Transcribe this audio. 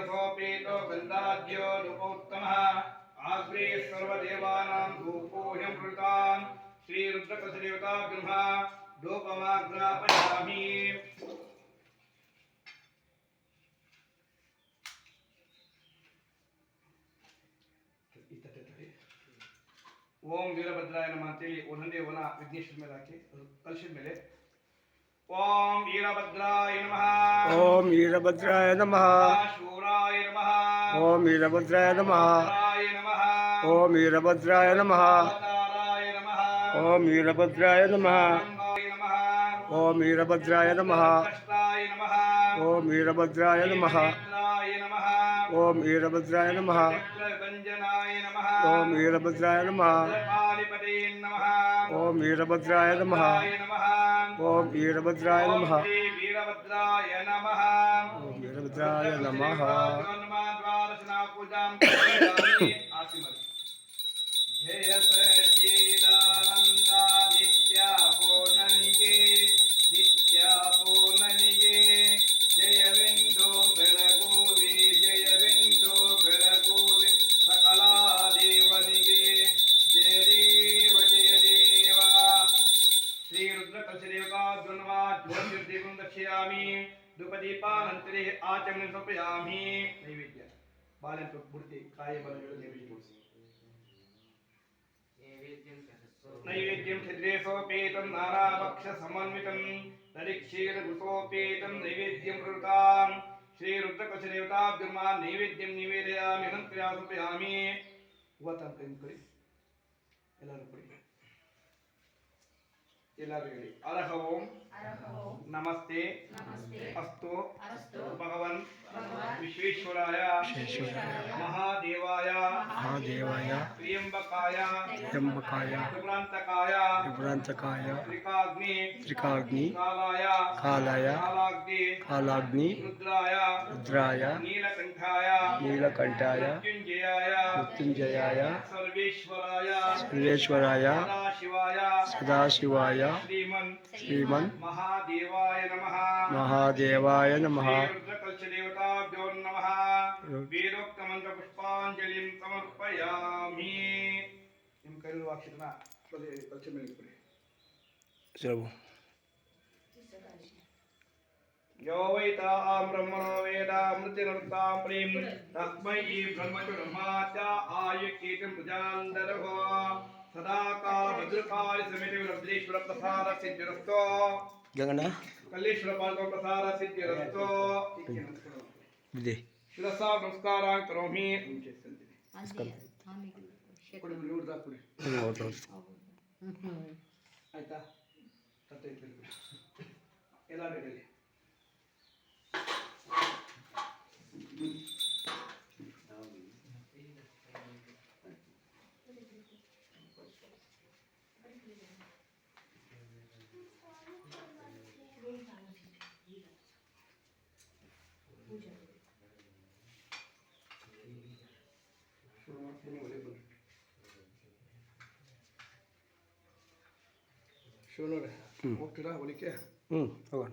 रसोपेतो गन्धाद्यो धूपोत्तमः agro सर्वदेवानां धूपोऽयं कृतान् श्रीरुद्रकसदेवताभ्यः धूपमाग्रापयामि ओम वीरभद्राय नमः ಅಂತೇಳಿ ಒಂದೊಂದೇ ವನ ವಿಘ್ನೇಶ್ವರ ಮೇಲೆ ಹಾಕಿ ಕಲಶದ ಮೇಲೆ ओम वीरभद्राय नमः ओम वीरभद्राय नमः शूराय नमः ओम वीरभद्राय नमः ओम वीरभद्राय नमः ओम वीरभद्राय नमः ओम वीरभद्राय नमः ओम वीरभद्राय नमः ओम वीरभद्राय नमः ओम वीरभद्राय नमः ओम वीरभद्राय नमः ओम वीरभद्राय नमः वीरभद्राय नमः ओम वीरभद्राय नमः जय सच्चिदानंद नित्य पूर्णनिगे जयविंदु बेळगुवे जयविंदु बेळगुवे सकला देवनिगे जय देव श्री रुद्रकलशदेवताभ्यो दक्षयामि धूपदीपानन्तरे आचमनं समर्पयामि नैवेद्य बालंतु मूर्ति काय बलಗಳು नैवेद्यं छिद्रेशोपेतं नानाभक्षसमन्वितं दरिक्षीरघुसोपेतं नैवेद्यं प्रवृतां श्रीरुद्रकलशदेवताभ्यो नैवेद्यं निवेदयामि अनन्तरं समर्पयामि वतं करि ಎಲ್ಲರೂ ಕೊಡಿ ಎಲ್ಲರೂ ಹೇಳಿ ಅರಹ ಓಂ ನಮಸ್ತೆ ಅಸ್ತು ಭಗವನ್ ವಿಶ್ವೇಶ್ವರಾಯ ಮಹಾದೇವಾಯ ತ್ರ್ಯಂಬಕಾಯ त्रिपुरांतकाय ತ್ರಿಕಾಗ್ನಿ कालाग्नि रुद्राय नीलकंठाय मृत्युंजयाय सर्वेश्वराय सदाशिवाय श्रीमन् महादेवाय नमः रुद्रकलशदेवताभ्यो नमः ವೇದೋಕ್ತಮಂತ್ರ ಪುಷ್ಪಾಂಜಲಿಂ ಸಮರ್ಪಯಾಮಿ ನಿಮ್ಮ ಕೈಯಲ್ಲಿ ಅಕ್ಷರನ ಕಲಶ ಮೇಲೆ ಇಟ್ಬಿಡಿ यो वैतां ब्रह्मणो वेदामृतिर्तां प्रीं तस्मै ब्रह्मचुर्मात्या आयुकीर्तिं प्रजान्दरः सदा कालभद्रकाल समेत रुद्रेश्वर प्रसाद सिद्धिरस्तो गंगना कल्लेश्वर पाल्गो प्रसाद सिद्धिरस्तो विदे ಶಿರಸಾ ನಮಸ್ಕಾರ ಕರೋಮಿ ಕೊಡಿ ನೋಡ್ದಾ ಕೊಡಿ ಆಯ್ತಾ ತಟ್ಟೆ ಇಟ್ಬಿಡಿ ಎಲ್ಲ ರೆಡಿ ಶಿವನವ್ರೆ ಹೋಗ್ತೀರಾ ಹೊಲಿಕೆ ಹೋಗೋಣ